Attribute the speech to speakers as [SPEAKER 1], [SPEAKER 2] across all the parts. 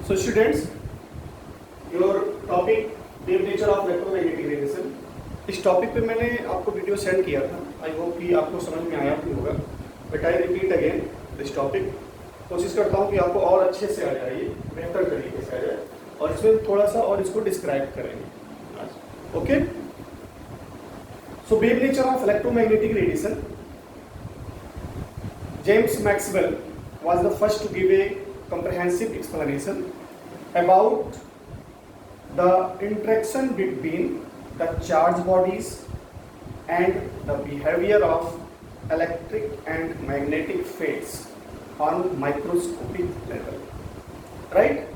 [SPEAKER 1] So students, your topic wave nature of electromagnetic radiation, इस topic पे मैंने आपको वीडियो सेंड किया था। आई होप कि आपको समझ में आया भी होगा, but I repeat again this topic. कोशिश करता हूँ कि आपको और अच्छे से आ जाए, बेहतर तरीके से आ जाए, और इसमें थोड़ा सा और इसको डिस्क्राइब करेंगे। Okay, so wave nature of electromagnetic radiation, James Maxwell was the first to give a comprehensive explanation about the interaction between the charged bodies and the behavior of electric and magnetic fields on microscopic level. Right?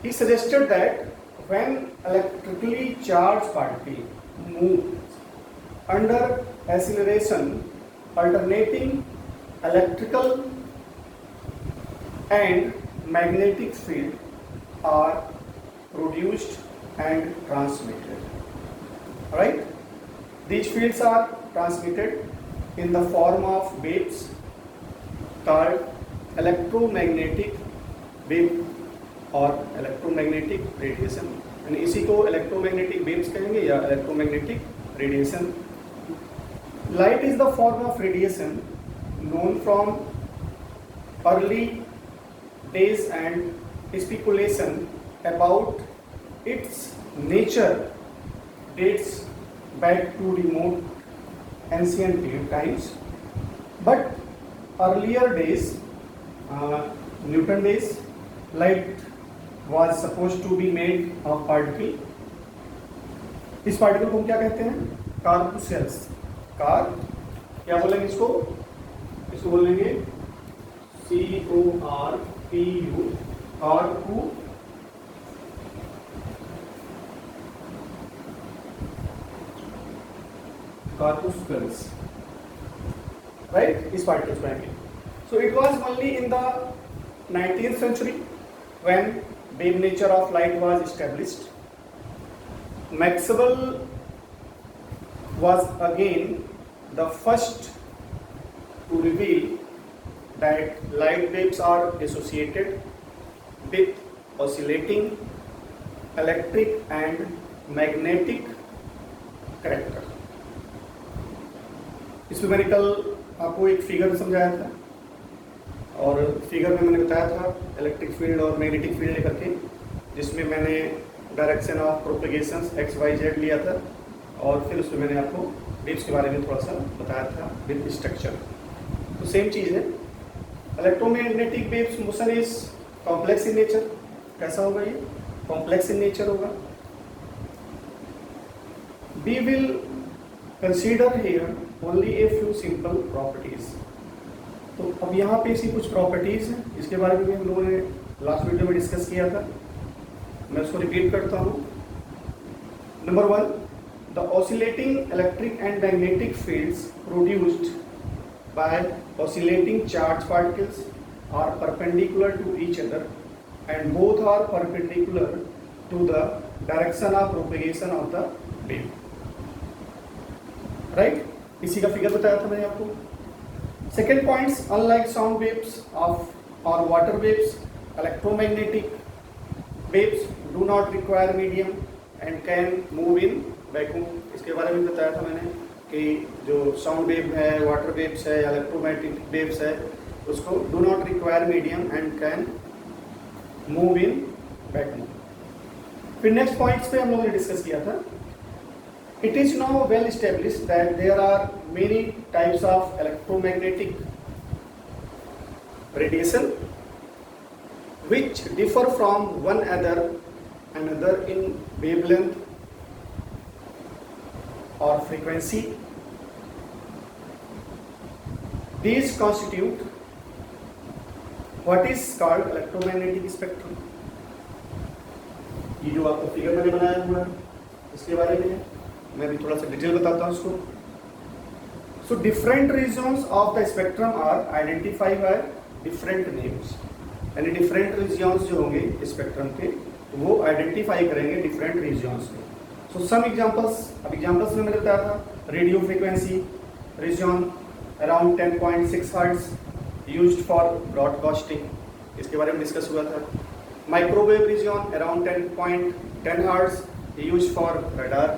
[SPEAKER 1] He suggested that when electrically charged particle moves under acceleration, alternating electrical and magnetic field are produced and transmitted. Right? These fields are transmitted in the form of waves called electromagnetic wave or electromagnetic radiation. यानी इसी को electromagnetic waves कहेंगे या electromagnetic radiation. Light is the form of radiation known from early days, and speculation about its nature dates back to remote ancient times. But earlier days, Newton days, light was supposed to be made of particle. इस particle को हम क्या कहते हैं? कार्पुसेल्स। Car क्या बोलेंगे इसको? इसको बोलेंगे CORPU, कार्पू corpuscles, right? इस particles कहेंगे. So it was only in the 19th century when wave nature of light was established. Maxwell was again the first to reveal that light waves are associated with oscillating electric and magnetic character. इसमें मैंने कल आपको एक figure समझाया था, और figure में मैंने बताया था इलेक्ट्रिक फील्ड और मैग्नेटिक फील्ड लेकर के, जिसमें मैंने डायरेक्शन ऑफ प्रोपेगेशन XYZ लिया था, और फिर उसमें मैंने आपको वेव्स के बारे में थोड़ा सा बताया था विद स्ट्रक्चर। तो सेम चीज़ है, electromagnetic waves motion is complex in nature. कैसा होगा ये? कॉम्प्लेक्स इन नेचर होगा। We will consider here only a few simple properties. तो अब यहाँ पे इसी कुछ प्रॉपर्टीज हैं, इसके बारे में हम लोगों ने लास्ट वीडियो में डिस्कस किया था। मैं उसको रिपीट करता हूँ। Number 1, the oscillating electric and magnetic fields produced by oscillating charged particles are perpendicular to each other and both are perpendicular to the direction of propagation of the wave. Right? इसी का figure बताया था मैंने आपको। Second points, unlike sound waves of or water waves, electromagnetic waves do not require medium and can move in vacuum. इसके बारे में बताया था मैंने कि जो साउंड वेव है, वाटर वेव्स है, इलेक्ट्रोमैग्नेटिक वेव्स है, उसको do not require medium and can move in vacuum. फिर नेक्स्ट पॉइंट्स पे हम लोगों ने डिस्कस किया था। It is now well established that there are many types of electromagnetic radiation which differ from one another in wavelength or frequency. These constitute what is called electromagnetic spectrum. ये जो आपको figure मैंने बनाया हुआ है, इसके बारे में मैं भी थोड़ा सा डिटेल बताता हूँ इसको। So different regions of the spectrum are identified by different names. यानी डिफरेंट रीजियंस जो होंगे स्पेक्ट्रम के, वो आइडेंटिफाई करेंगे डिफरेंट रीजियंस में। सो सम एग्जांपल्स, अब एग्जांपल्स में मैंने बताया था radio frequency region around 10.6 hertz used for broadcasting, इसके बारे में डिस्कस हुआ था। Microwave region around 10.10 hertz use for radar,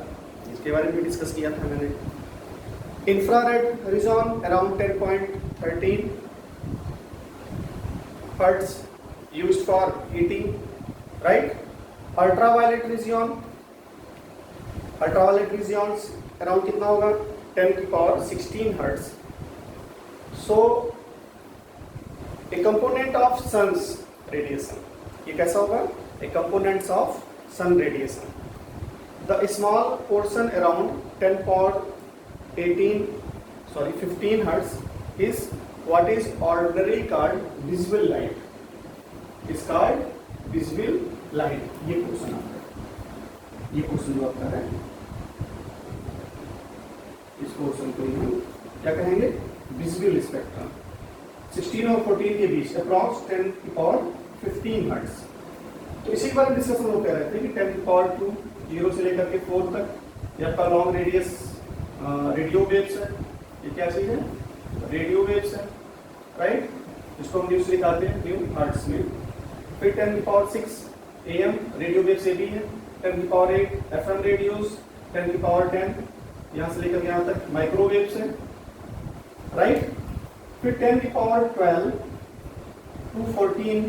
[SPEAKER 1] इसके बारे में भी डिस्कस किया था मैंने। Infrared region around 10.13 hertz use for heating, right. Ultraviolet region, ultraviolet regions around कितना होगा 10⁻16 hertz. So a component of sun's radiation, ये कैसा होगा, a components of sun radiation. The small portion around 15 hertz is what is ordinarily called visible light, is called visible light। ये question आता है, ये question जो आपका है, इस क्वेश्चन को हम क्या कहेंगे, विजिबल स्पेक्ट्रम। 16 और 14 के बीच अप्रॉक्स 10⁻15 हर्ट्ज। तो इसी बारे में डिस्कशन वो कह रहे थे कि 10⁻2 0 से लेकर के 4 तक ये आपका लॉन्ग रेडियस रेडियो वेव्स है। ये क्या चीज है, रेडियो वेव्स है, राइट। इसको हम न्यूज लिखाते हैं न्यू हर्ट्ज में। फिर 10⁻6 AM रेडियो वेव से भी है, 10⁻8 FM रेडियोस, 10⁻10 यहाँ से लेकर यहाँ तक माइक्रोवेव्स है, राइट। फिर 10⁻12 to 14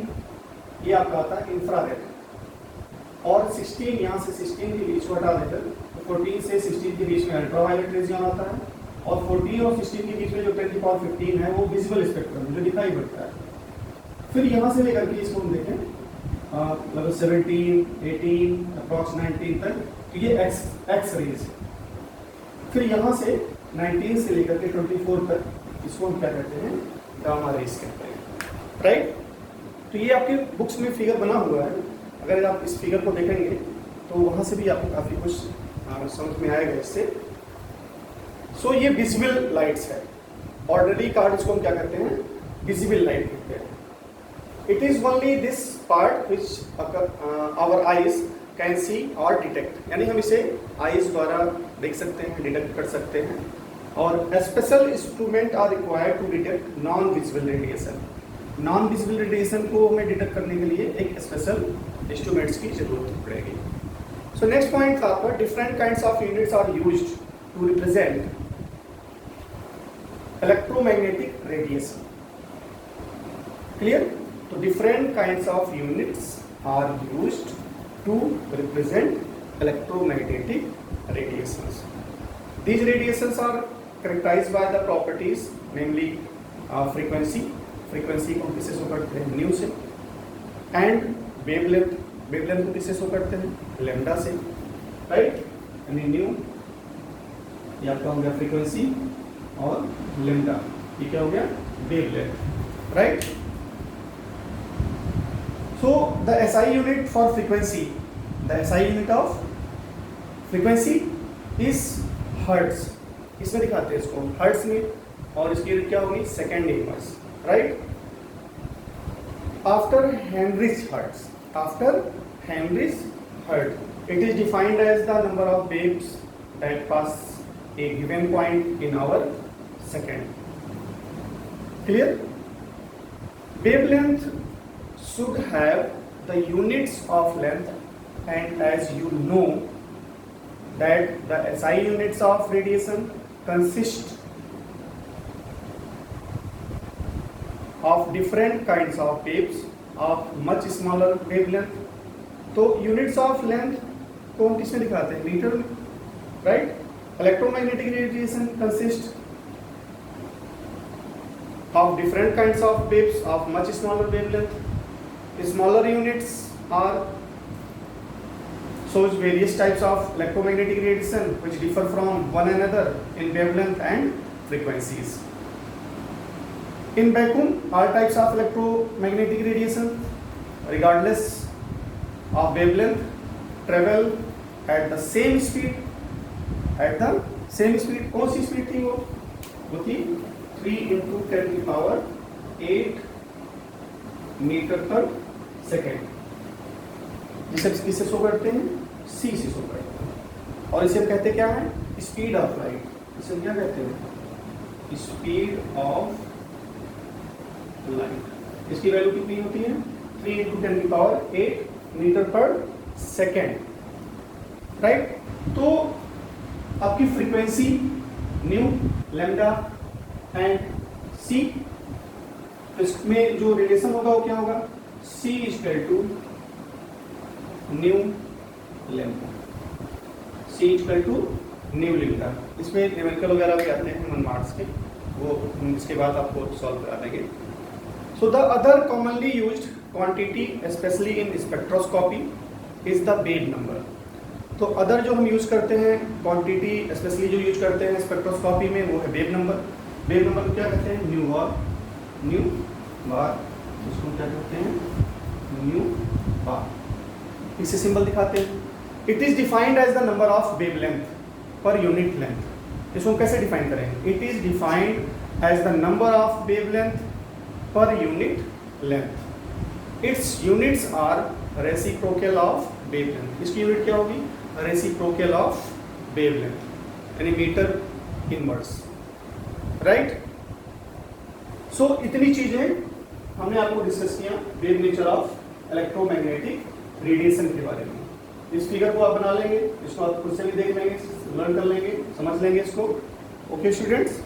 [SPEAKER 1] ये आपका आता है इंफ्रारेड, और 16 यहाँ से 16 के बीच को हटा देकर तो 14 से 16 के बीच में अल्ट्रावायलेट रेडिएशन आता है, और 14 और 16 के बीच में जो 10⁻15 है वो विजिबल स्पेक्ट्रम जो दिखाई पड़ता है। फिर यहाँ से लेकर के इसको हम देखें लगभग 17, 18, अप्रॉक्स 19 तक, तो ये एक्स रेज है। फिर यहाँ से 19 से लेकर के 24 तक इसको हम क्या कहते हैं, गामा रेज कहते हैं, राइट। तो ये आपके बुक्स में फिगर बना हुआ है, अगर आप इस फिगर को देखेंगे तो वहाँ से भी आपको काफ़ी कुछ समझ में आएगा इससे। सो ये विजिबल लाइट्स है, ऑर्डिनरी कार्ड इसको हम क्या कहते हैं, विजिबल लाइट कहते हैं। It is only this part which our eyes can see और डिटेक्ट, यानी हम इसे आईज द्वारा देख सकते हैं, डिटेक्ट कर सकते हैं, और special instrument are required to detect non visible radiation. Non visible radiation को हमें डिटेक्ट करने के लिए एक स्पेशल इंस्ट्रूमेंट्स की जरूरत पड़ेगी। सो नेक्स्ट पॉइंट था आपका, different kinds of units are used to represent electromagnetic radiation, clear। तो different kinds of units are used to represent electromagnetic radiations. These radiations are characterized by the properties, namely frequency को किससे show करते हैं, new से, and wavelength को किससे show करते हैं, लैम्डा से, राइट। यानी न्यू ये आपका हो गया फ्रीक्वेंसी, और लैम्डा ये क्या हो गया, wavelength, right. So the SI unit for frequency, the SI unit of frequency is hertz. इसमें दिखाते हैं इसको हर्ट्ज में, और इसकी यूनिट क्या होगी, second inverse, right. After henries hertz it is defined as the number of waves that pass a given point in our second, clear। Wavelength should have the units of length, and as you know that the SI units of radiation consist of different kinds of waves of much smaller wavelength। तो units of length को हम किसमें दिखाते हैं, metre में, right. Electromagnetic radiation consists of different kinds of waves of much smaller wavelength. Smaller units are shows various types of electromagnetic radiation which differ from one another in wavelength and frequencies. In vacuum, all types of electromagnetic radiation, regardless of wavelength, travel at the same speed। कौन सी speed थी वो थी 3 × 10⁸ metre पर second, जिसे किससे show करते हैं, सी से शो करते हैं। और इसे हम कहते क्या है, स्पीड ऑफ लाइट। इसे हम क्या कहते हैं, स्पीड ऑफ लाइट। इसकी वैल्यू कितनी होती है, 3 × 10⁸ मीटर पर सेकेंड, राइट। तो आपकी फ्रीक्वेंसी न्यू, लैम्डा एंड सी, इसमें जो रिलेशन होगा वो क्या होगा, C = new lambda, C = new lambda. इसमें न्यूमेरिकल वगैरह भी आते हैं 1 मार्क्स के, वो इसके बाद आपको सॉल्व करा देंगे। So the other commonly used quantity specially in spectroscopy is the wave number. तो अदर जो हम यूज करते हैं क्वांटिटी स्पेशली जो यूज करते हैं स्पेक्ट्रोस्कोपी में वो है बेब नंबर। बेब नंबर को क्या कहते हैं, न्यू बार, इसको क्या कहते हैं, न्यू बार। इसे सिंबल दिखाते हैं। It is defined as the number of wave length per unit length. इसको कैसे डिफाइन करेंगे, it is defined as the number of wave length per unit length. Its units are reciprocal of wave length. इसकी unit क्या होगी, reciprocal of wave length, यानी metre inverse, right. So इतनी चीजें हमने आपको डिस्कस किया wave nature of electromagnetic radiation के बारे में। इस फिगर को आप बना लेंगे, इसको आप खुद से भी देख लेंगे, लर्न कर लेंगे, समझ लेंगे इसको। Okay students.